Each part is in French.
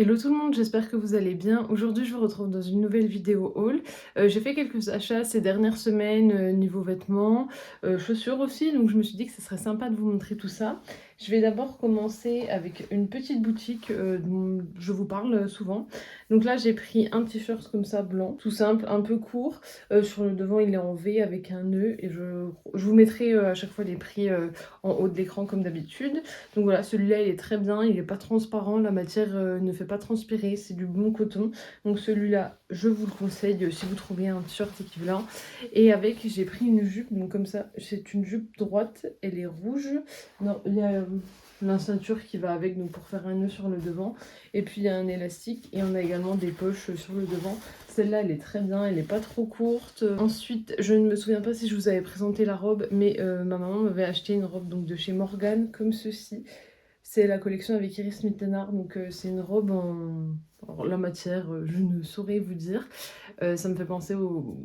Hello tout le monde, j'espère que vous allez bien. Aujourd'hui, je vous retrouve dans une nouvelle vidéo haul. J'ai fait quelques achats ces dernières semaines, niveau vêtements, chaussures aussi, donc je me suis dit que ce serait sympa de vous montrer tout ça. Je vais d'abord commencer avec une petite boutique, dont je vous parle, souvent. Donc là, j'ai pris un t-shirt comme ça blanc, tout simple, un peu court. Sur le devant, il est en V avec un nœud et je vous mettrai, à chaque fois les prix, en haut de l'écran comme d'habitude. Donc voilà, celui-là il est très bien, il n'est pas transparent, la matière ne fait pas transpirer, c'est du bon coton. Donc celui-là, je vous le conseille si vous trouvez un t-shirt équivalent. Et avec, j'ai pris une jupe, donc comme ça, c'est une jupe droite, elle est rouge. Non, il y a la ceinture qui va avec, donc pour faire un nœud sur le devant. Et puis il y a un élastique et on a également des poches sur le devant. Celle-là, elle est très bien, elle n'est pas trop courte. Ensuite, je ne me souviens pas si je vous avais présenté la robe, mais ma maman m'avait acheté une robe donc, de chez Morgan, comme ceci. C'est la collection avec Iris Mittenard, donc c'est une robe en... Alors, la matière, je ne saurais vous dire. Ça me fait penser au...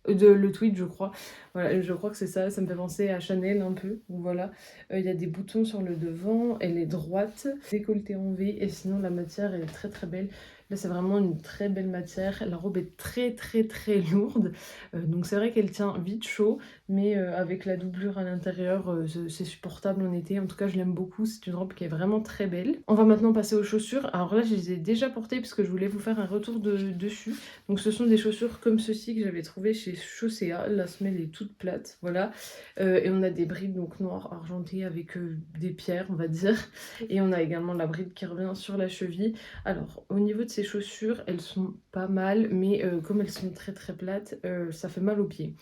le tweed, je crois. Voilà, je crois que c'est ça. Ça me fait penser à Chanel un peu. Voilà. Il y a des boutons sur le devant. Elle est droite, décolletée en V. Et sinon, la matière, elle est très très belle. Là, c'est vraiment une très belle matière. La robe est très très très lourde. Donc c'est vrai qu'elle tient vite chaud. Mais avec la doublure à l'intérieur, c'est supportable en été. En tout cas, je l'aime beaucoup. C'est une robe qui est vraiment très belle. On va maintenant passer aux chaussures. Alors là, je les ai déjà portées parce que je voulais vous faire un retour dessus. Donc ce sont des chaussures comme ceci que j'avais trouvé chez Chaussea. La semelle est toute plate, voilà. Et on a des brides donc noires argentées avec des pierres, on va dire. Et on a également la bride qui revient sur la cheville. Alors au niveau de ces chaussures, elles sont pas mal, mais comme elles sont très très plates, ça fait mal aux pieds.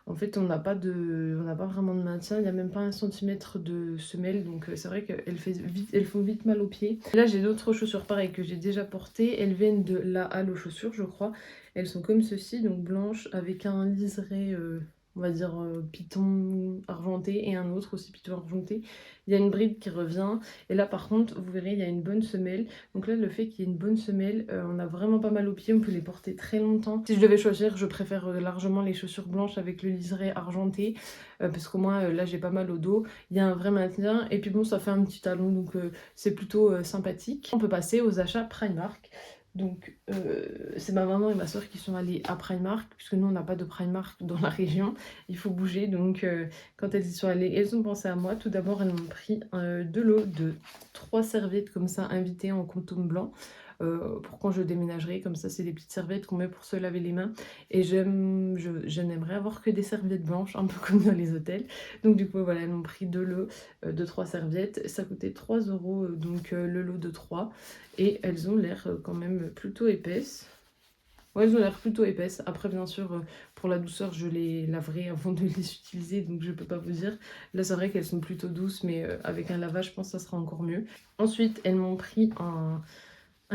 En fait, on n'a pas vraiment de maintien, il n'y a même pas un centimètre de semelle, donc c'est vrai elles font vite mal aux pieds. Là, j'ai d'autres chaussures pareilles que j'ai déjà portées, elles viennent de La Halle aux chaussures, je crois. Elles sont comme ceci, donc blanches, avec un liseré, on va dire python argenté, et un autre aussi python argenté. Il y a une bride qui revient, et là par contre, vous verrez, il y a une bonne semelle. Donc là, le fait qu'il y ait une bonne semelle, on a vraiment pas mal aux pieds, on peut les porter très longtemps. Si je devais choisir, je préfère largement les chaussures blanches avec le liseré argenté, parce qu'au moins là j'ai pas mal au dos. Il y a un vrai maintien, et puis bon, ça fait un petit talon, donc c'est plutôt sympathique. On peut passer aux achats Primark. Donc c'est ma maman et ma soeur qui sont allées à Primark, puisque nous on n'a pas de Primark dans la région, il faut bouger, donc quand elles y sont allées, elles ont pensé à moi. Tout d'abord elles m'ont pris de l'eau de 3 serviettes comme ça invitées en coton blanc, pour quand je déménagerai, comme ça c'est des petites serviettes qu'on met pour se laver les mains. Et je n'aimerais avoir que des serviettes blanches, un peu comme dans les hôtels. Donc du coup voilà, elles m'ont pris de l'eau de 3 serviettes, ça coûtait 3 euros, donc le lot de 3. Et elles ont l'air quand même plutôt épaisses. Ouais, elles ont l'air plutôt épaisses. Après, bien sûr, pour la douceur, je les laverai avant de les utiliser, donc je peux pas vous dire. Là, c'est vrai qu'elles sont plutôt douces, mais avec un lavage, je pense que ça sera encore mieux. Ensuite, elles m'ont pris un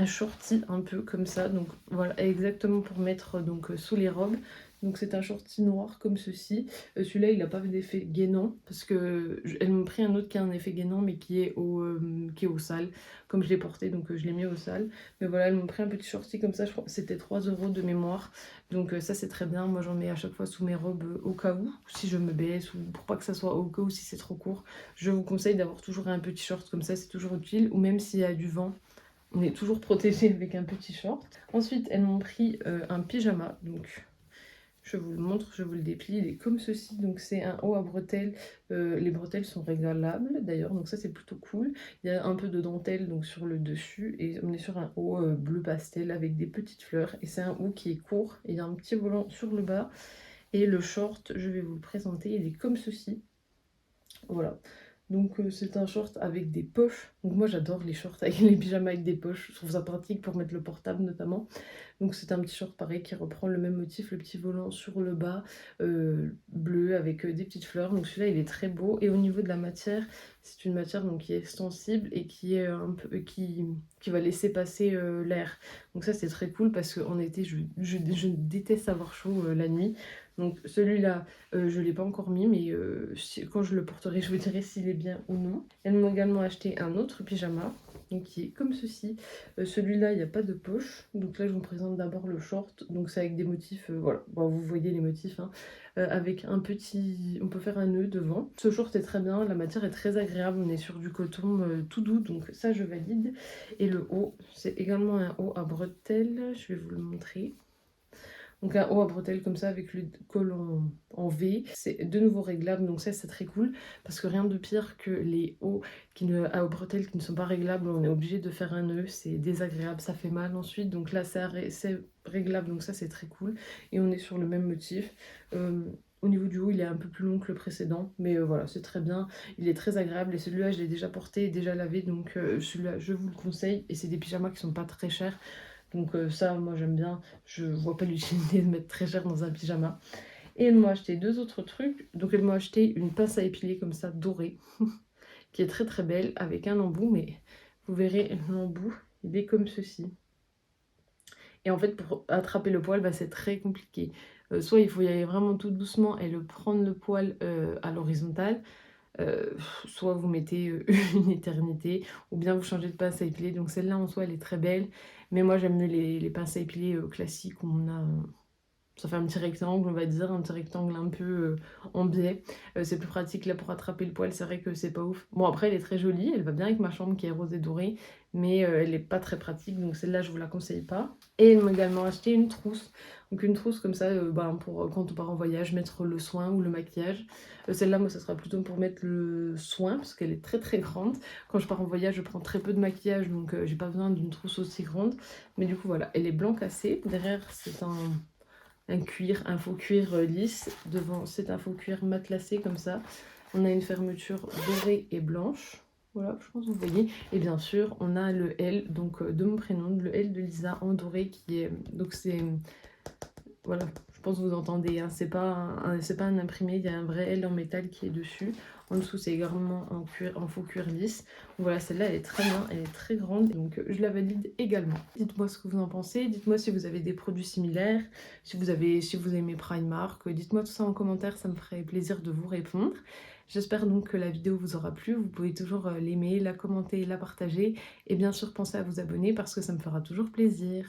shorty un peu comme ça, donc voilà, exactement pour mettre donc sous les robes. Donc c'est un shorty noir comme ceci. Celui-là il n'a pas d'effet gainant, parce que elles m'ont pris un autre qui a un effet gainant mais qui est au sale, comme je l'ai porté, donc je l'ai mis au sale. Mais voilà, elles m'ont pris un petit shorty comme ça, je crois que c'était 3 euros de mémoire. Donc ça c'est très bien, moi j'en mets à chaque fois sous mes robes au cas où, si je me baisse, ou pour pas que ça soit au cas où si c'est trop court. Je vous conseille d'avoir toujours un petit short comme ça, c'est toujours utile, ou même s'il y a du vent, on est toujours protégé avec un petit short. Ensuite, elles m'ont pris un pyjama. Donc, je vous le montre, je vous le déplie. Il est comme ceci. Donc, c'est un haut à bretelles. Les bretelles sont réglables d'ailleurs. Donc, ça, c'est plutôt cool. Il y a un peu de dentelle donc sur le dessus. Et on est sur un haut bleu pastel avec des petites fleurs. Et c'est un haut qui est court. Et il y a un petit volant sur le bas. Et le short, je vais vous le présenter. Il est comme ceci. Voilà. Donc c'est un short avec des poches. Donc moi j'adore les shorts avec les pyjamas avec des poches. Je trouve ça pratique pour mettre le portable notamment. Donc c'est un petit short pareil qui reprend le même motif, le petit volant sur le bas, bleu avec des petites fleurs. Donc celui-là il est très beau. Et au niveau de la matière, c'est une matière donc, qui est extensible et qui est un peu qui va laisser passer l'air. Donc ça c'est très cool parce qu'en été je déteste avoir chaud la nuit. Donc celui-là, je ne l'ai pas encore mis, mais quand je le porterai, je vous dirai s'il est bien ou non. Elles m'ont également acheté un autre pyjama, donc qui est comme ceci. Celui-là, il n'y a pas de poche. Donc là, je vous présente d'abord le short. Donc c'est avec des motifs, voilà. Bon, vous voyez les motifs, hein. Avec un petit... On peut faire un nœud devant. Ce short est très bien, la matière est très agréable. On est sur du coton tout doux, donc ça, je valide. Et le haut, c'est également un haut à bretelles. Je vais vous le montrer. Donc un haut à bretelles comme ça avec le col en V. C'est de nouveau réglable, donc ça c'est très cool. Parce que rien de pire que les hauts à bretelles qui ne sont pas réglables. On est obligé de faire un nœud, c'est désagréable, ça fait mal ensuite. Donc là c'est réglable, donc ça c'est très cool. Et on est sur le même motif. Au niveau du haut, il est un peu plus long que le précédent, mais voilà, c'est très bien. Il est très agréable et celui-là, je l'ai déjà porté et déjà lavé, donc celui-là, je vous le conseille. Et c'est des pyjamas qui sont pas très chers. Donc ça, moi j'aime bien. Je vois pas l'utilité de mettre très cher dans un pyjama. Et elle m'a acheté deux autres trucs. Donc elle m'a acheté une pince à épiler comme ça, dorée, qui est très très belle, avec un embout, mais vous verrez l'embout, il est comme ceci. Et en fait, pour attraper le poil, bah, c'est très compliqué. Soit il faut y aller vraiment tout doucement et prendre le poil à l'horizontale, soit vous mettez une éternité, ou bien vous changez de pince à épiler. Donc celle-là en soi elle est très belle, mais moi j'aime mieux les pinces à épiler classiques où on a, ça fait un petit rectangle, on va dire, un petit rectangle un peu en biais. C'est plus pratique là pour attraper le poil, c'est vrai que c'est pas ouf. Bon après elle est très jolie, elle va bien avec ma chambre qui est rose et dorée, mais elle est pas très pratique, donc celle-là je vous la conseille pas. Et elle m'a également acheté une trousse. Donc une trousse comme ça, ben, pour quand on part en voyage, mettre le soin ou le maquillage. Celle-là, moi, ça sera plutôt pour mettre le soin, parce qu'elle est très très grande. Quand je pars en voyage, je prends très peu de maquillage, donc j'ai pas besoin d'une trousse aussi grande. Mais du coup, voilà, elle est blanc cassé. Derrière, c'est un cuir, un faux cuir lisse. Devant, c'est un faux cuir matelassé comme ça. On a une fermeture dorée et blanche. Voilà, je pense que vous voyez. Et bien sûr, on a le L, donc de mon prénom, le L de Lisa en doré, qui est... Donc c'est... Voilà, je pense que vous entendez, hein, c'est pas un imprimé, il y a un vrai L en métal qui est dessus. En dessous, c'est également en faux cuir lisse. Donc voilà, celle-là, elle est très bien, elle est très grande, donc je la valide également. Dites-moi ce que vous en pensez, dites-moi si vous avez des produits similaires, si vous aimez Primark, dites-moi tout ça en commentaire, ça me ferait plaisir de vous répondre. J'espère donc que la vidéo vous aura plu, vous pouvez toujours l'aimer, la commenter, la partager, et bien sûr pensez à vous abonner parce que ça me fera toujours plaisir.